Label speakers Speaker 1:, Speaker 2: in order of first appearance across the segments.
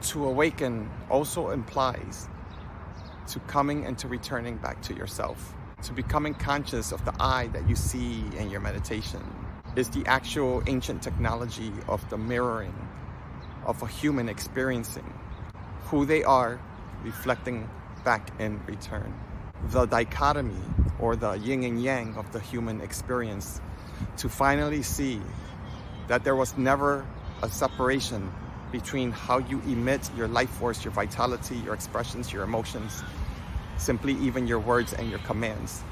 Speaker 1: To awaken also implies to coming and to returning back to yourself. To becoming conscious of the I that you see in your meditation is the actual ancient technology of the mirroring of a human experiencing who they are, reflecting back in return. The dichotomy or the yin and yang of the human experience, to finally see that there was never a separation between how you emit your life force, your vitality, your expressions, your emotions, simply even your words and your commands.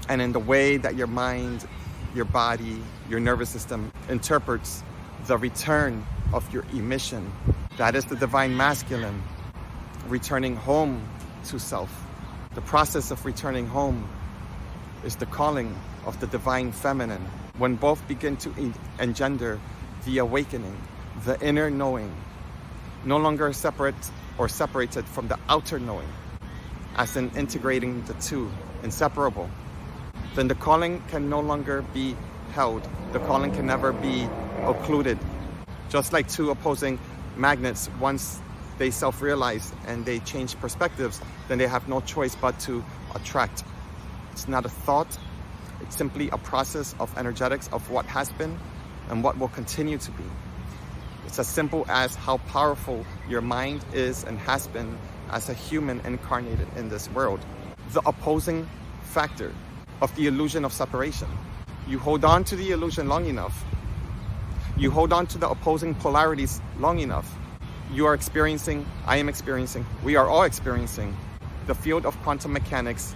Speaker 1: And in the way that your mind, your body, your nervous system interprets the return of your emission, that is the divine masculine returning home to self. The process of returning home is the calling of the divine feminine, when both begin to engender the awakening, the inner knowing, no longer separate or separated from the outer knowing, as in integrating the two, inseparable. Then the calling can no longer be held. The calling can never be occluded. Just like two opposing magnets, once they self-realize and they change perspectives, then they have no choice but to attract. It's not a thought, it's simply a process of energetics of what has been and what will continue to be. It's as simple as how powerful your mind is and has been as a human incarnated in this world. The opposing factor of the illusion of separation. You hold on to the illusion long enough, you hold on to the opposing polarities long enough, you are experiencing, I am experiencing, we are all experiencing the field of quantum mechanics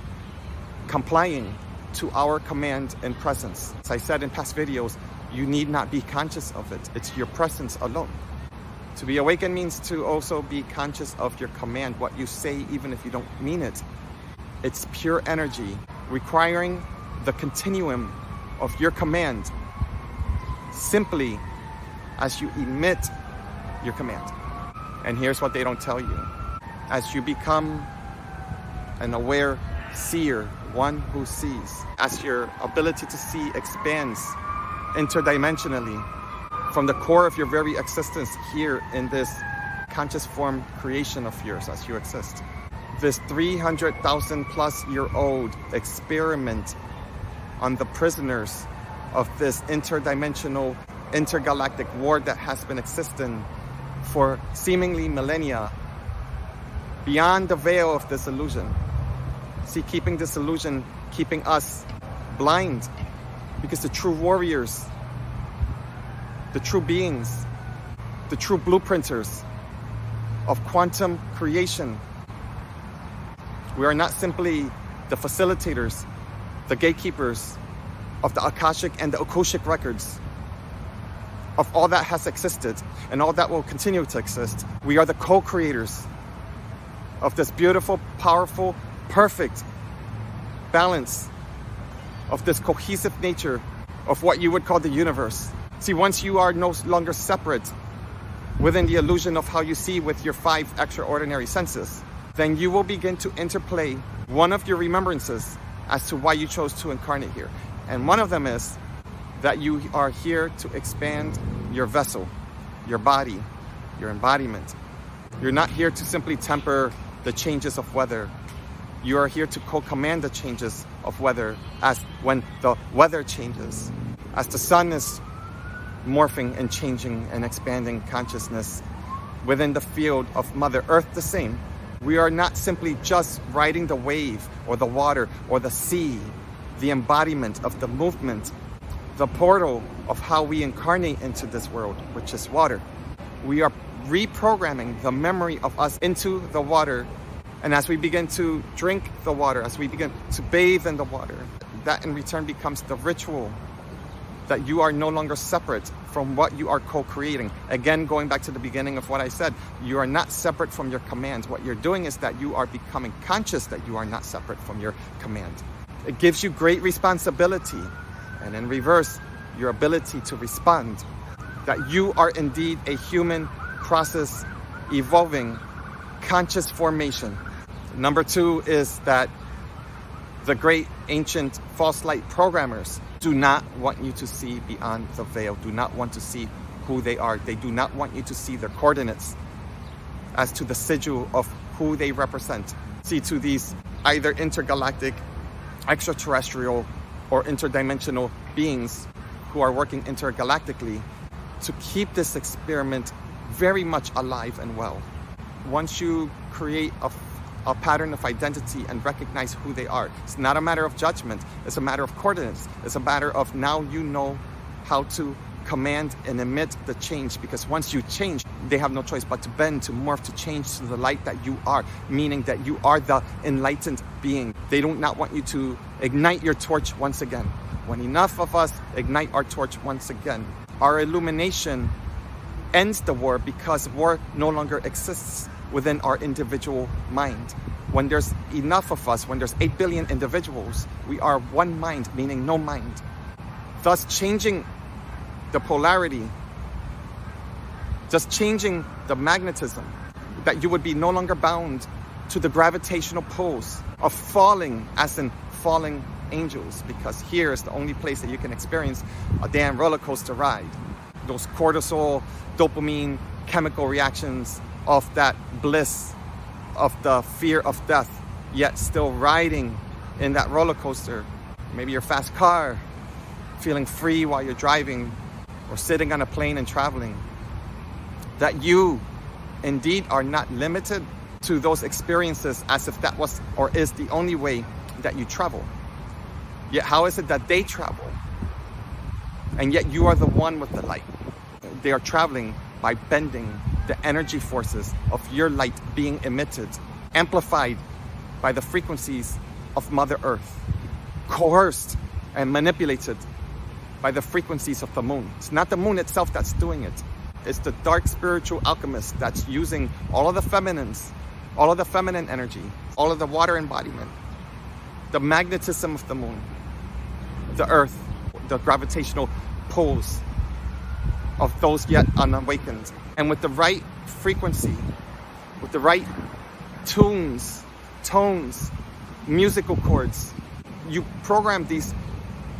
Speaker 1: complying to our command and presence. As I said in past videos, you need not be conscious of it. It's your presence alone. To be awakened means to also be conscious of your command, what you say even if you don't mean it. It's pure energy requiring the continuum of your command simply as you emit your command. And here's what they don't tell you. As you become an aware seer, one who sees, as your ability to see expands interdimensionally from the core of your very existence here in this conscious form creation of yours as you exist. This 300,000 plus year old experiment on the prisoners of this interdimensional, intergalactic war that has been existing for seemingly millennia, beyond the veil of this illusion. See, keeping this illusion, keeping us blind, because the true warriors, the true beings, the true blueprinters of quantum creation, we are not simply the facilitators, the gatekeepers of the Akashic and the Okoshic records of all that has existed and all that will continue to exist. We are the co-creators of this beautiful, powerful, perfect balance of this cohesive nature of what you would call the universe. See, once you are no longer separate within the illusion of how you see with your 5 extraordinary senses, then you will begin to interplay one of your remembrances as to why you chose to incarnate here. And one of them is that you are here to expand your vessel, your body, your embodiment. You're not here to simply temper the changes of weather. You are here to co-command the changes of weather, as when the weather changes, as the sun is morphing and changing and expanding consciousness within the field of Mother Earth the same. We are not simply just riding the wave or the water or the sea, the embodiment of the movement, the portal of how we incarnate into this world, which is water. We are reprogramming the memory of us into the water. And as we begin to drink the water, as we begin to bathe in the water, that in return becomes the ritual that you are no longer separate from what you are co-creating. Again, going back to the beginning of what I said, you are not separate from your commands. What you're doing is that you are becoming conscious that you are not separate from your command. It gives you great responsibility, and in reverse, your ability to respond, that you are indeed a human process, evolving, conscious formation. Number 2 is that the great ancient false light programmers do not want you to see beyond the veil, do not want to see who they are. They do not want you to see their coordinates. as to the sigil of who they represent. See, to these either intergalactic, extraterrestrial, or interdimensional beings who are working intergalactically to keep this experiment very much alive and well. Once you create a pattern of identity and recognize who they are, it's not a matter of judgment, it's a matter of coordinates. It's a matter of now you know how to command and emit the change, because once you change, they have no choice but to bend, to morph, to change to the light that you are, meaning that you are the enlightened being. They do not want you to ignite your torch once again. When enough of us ignite our torch once again, our illumination ends the war, because war no longer exists within our individual mind. When there's enough of us, when there's 8 billion individuals, we are one mind, meaning no mind. Thus changing the polarity, just changing the magnetism, that you would be no longer bound to the gravitational pulls of falling, as in falling angels, because here is the only place that you can experience a damn roller coaster ride. Those cortisol, dopamine, chemical reactions of that bliss, of the fear of death, yet still riding in that roller coaster. Maybe your fast car, feeling free while you're driving, or sitting on a plane and traveling. That you indeed are not limited to those experiences as if that was or is the only way that you travel. Yet how is it that they travel? And yet you are the one with the light. They are traveling by bending the energy forces of your light being emitted, amplified by the frequencies of Mother Earth, coerced and manipulated by the frequencies of the moon. It's not the moon itself that's doing it. It's the dark spiritual alchemist that's using all of the feminines, all of the feminine energy, all of the water embodiment, the magnetism of the moon, the earth, the gravitational pulls of those yet unawakened. And with the right frequency, with the right tunes, tones, musical chords, you program these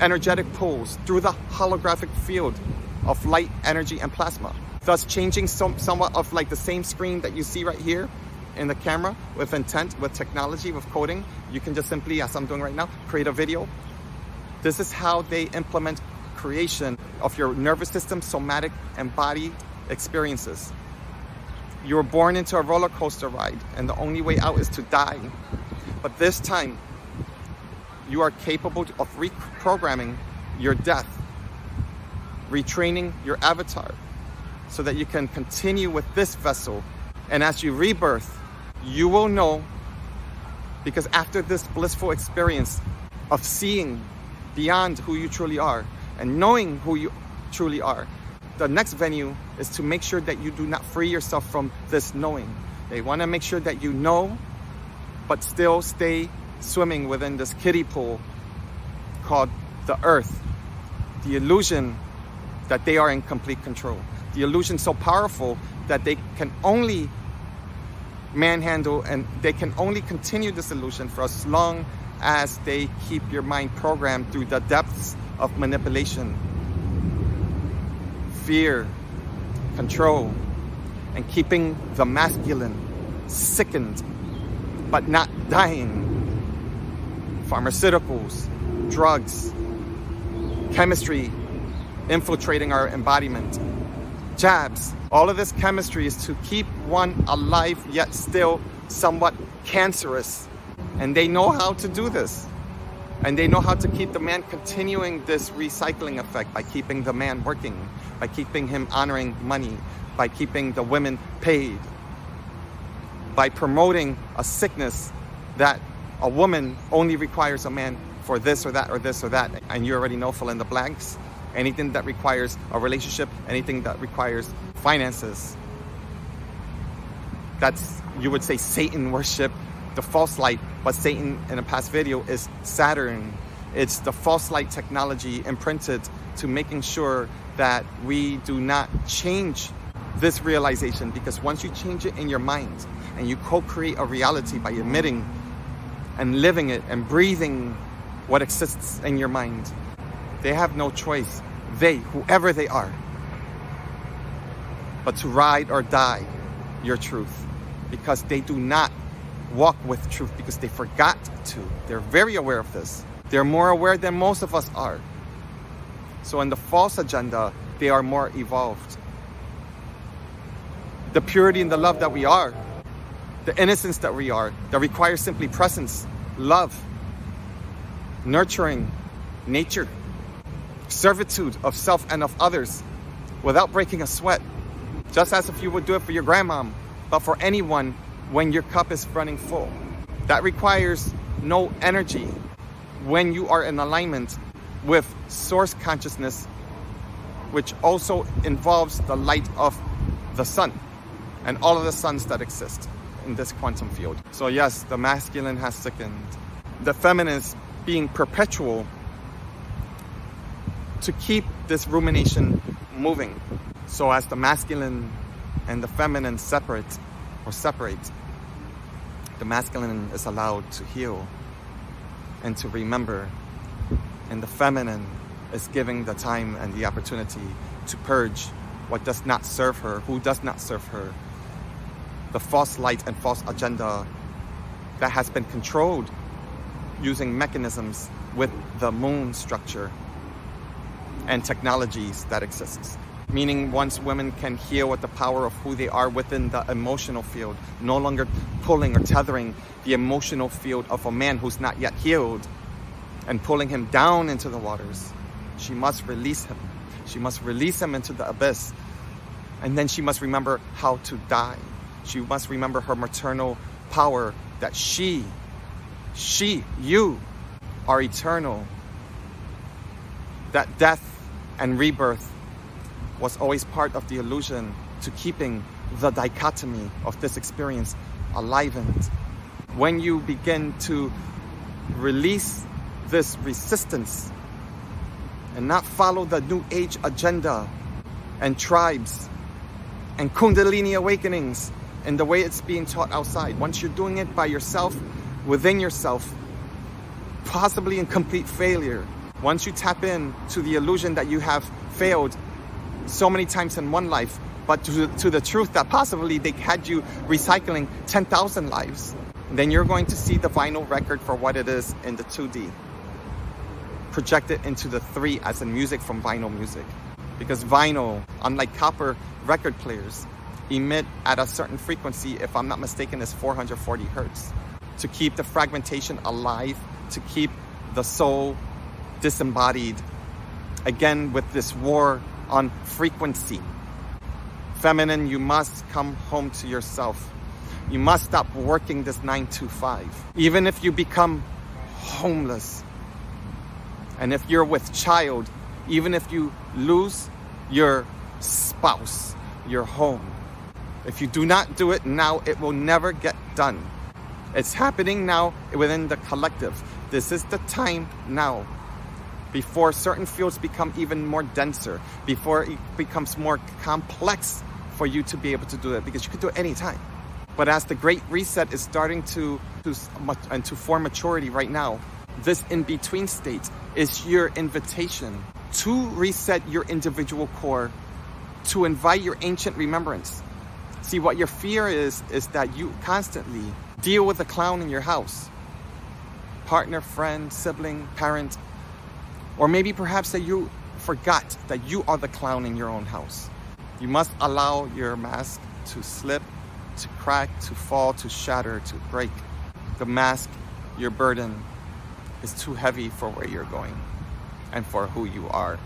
Speaker 1: energetic pulls through the holographic field of light, energy, and plasma, thus changing somewhat of like the same screen that you see right here in the camera. With intent, with technology, with coding, you can just simply, as I'm doing right now, create a video. This is how they implement creation of your nervous system, somatic, and body experiences. You were born into a roller coaster ride, and the only way out is to die. But this time, you are capable of reprogramming your death, retraining your avatar, so that you can continue with this vessel. And as you rebirth, you will know, because after this blissful experience of seeing beyond who you truly are and knowing who you truly are, the next venue is to make sure that you do not free yourself from this knowing. They want to make sure that you know, but still stay swimming within this kiddie pool called the earth. The illusion that they are in complete control. The illusion so powerful that they can only manhandle, and they can only continue this illusion for as long as they keep your mind programmed through the depths of manipulation, fear, control, and keeping the masculine sickened but not dying. Pharmaceuticals, drugs, chemistry infiltrating our embodiment, jabs. All of this chemistry is to keep one alive yet still somewhat cancerous. And they know how to do this. And they know how to keep the man continuing this recycling effect by keeping the man working, by keeping him honoring money, by keeping the women paid, by promoting a sickness that a woman only requires a man for this or that or this or that. And you already know, fill in the blanks. Anything that requires a relationship, anything that requires finances. That's, you would say, Satan worship, the false light. But Satan, in a past video, is Saturn. It's the false light technology imprinted to making sure that we do not change this realization. Because once you change it in your mind and you co-create a reality by emitting and living it and breathing what exists in your mind, they have no choice, they, whoever they are, but to ride or die your truth. because they do not walk with truth, because they forgot to. They're very aware of this. They're more aware than most of us are. So in the false agenda, they are more evolved. The purity and the love that we are, the innocence that we are, that requires simply presence, love, nurturing, nature, servitude of self and of others without breaking a sweat, just as if you would do it for your grandmom, but for anyone when your cup is running full. That requires no energy when you are in alignment with source consciousness, which also involves the light of the sun and all of the suns that exist in this quantum field. So yes, the masculine has sickened. The feminine is being perpetual to keep this rumination moving. So as the masculine and the feminine separate, the masculine is allowed to heal and to remember, and the feminine is giving the time and the opportunity to purge what does not serve her, who does not serve her, the false light and false agenda that has been controlled using mechanisms with the moon structure and technologies that exists. Meaning once women can heal with the power of who they are within the emotional field, no longer pulling or tethering the emotional field of a man who's not yet healed and pulling him down into the waters, she must release him. She must release him into the abyss. And then she must remember how to die. She must remember her maternal power, that you are eternal. That death and rebirth was always part of the illusion to keeping the dichotomy of this experience alivened. When you begin to release this resistance and not follow the New Age agenda and tribes and Kundalini awakenings in the way it's being taught outside, once you're doing it by yourself, within yourself, possibly in complete failure, once you tap in to the illusion that you have failed so many times in one life, but to the truth that possibly they had you recycling 10,000 lives, then you're going to see the vinyl record for what it is in the 2D. Projected into the 3 as in music from vinyl music. Because vinyl, unlike copper record players, emit at a certain frequency, if I'm not mistaken, is 440 hertz. To keep the fragmentation alive, to keep the soul disembodied, again with this war on frequency. Feminine, you must come home to yourself. You must stop working this 9 to 5. Even if you become homeless, and if you're with child, even if you lose your spouse, your home, if you do not do it now, it will never get done. It's happening now within the collective. This is the time now, before certain fields become even more denser, before it becomes more complex for you to be able to do it, because you can do it anytime. But as the Great Reset is starting to form maturity right now, this in-between state is your invitation to reset your individual core, to invite your ancient remembrance. See, what your fear is that you constantly deal with a clown in your house. Partner, friend, sibling, parent, or maybe perhaps that you forgot that you are the clown in your own house. You must allow your mask to slip, to crack, to fall, to shatter, to break. The mask, your burden, is too heavy for where you're going and for who you are.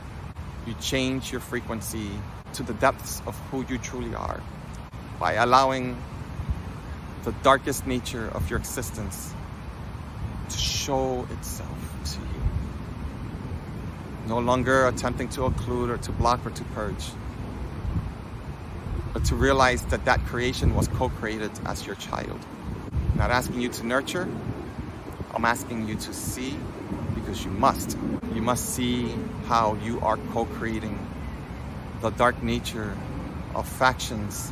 Speaker 1: You change your frequency to the depths of who you truly are by allowing the darkest nature of your existence to show itself to you. No longer attempting to occlude or to block or to purge, but to realize that that creation was co-created as your child. I'm not asking you to nurture, I'm asking you to see, because you must. You must see how you are co-creating the dark nature of factions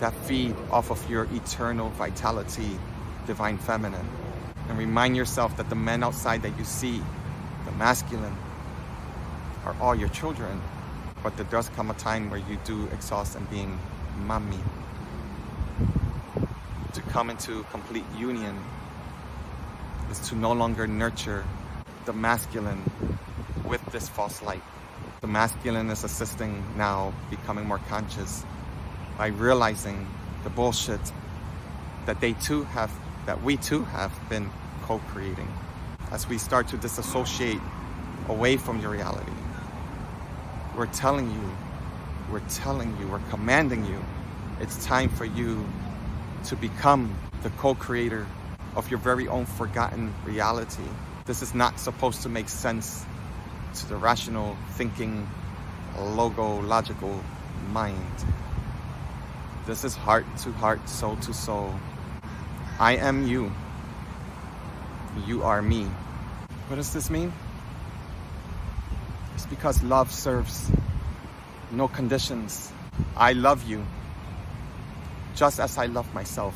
Speaker 1: that feed off of your eternal vitality, divine feminine. And remind yourself that the men outside that you see, the masculine, are all your children. But there does come a time where you do exhaust and being mommy. come into complete union is to no longer nurture the masculine with this false light. The masculine is assisting now, becoming more conscious by realizing the bullshit that we too have been co-creating. As we start to disassociate away from your reality, we're telling you, we're commanding you, it's time for you to become the co-creator of your very own forgotten reality. This is not supposed to make sense to the rational thinking, logical mind. This is heart to heart, soul to soul. I am you. You are me. What does this mean? It's because love serves no conditions. I love you just as I love myself.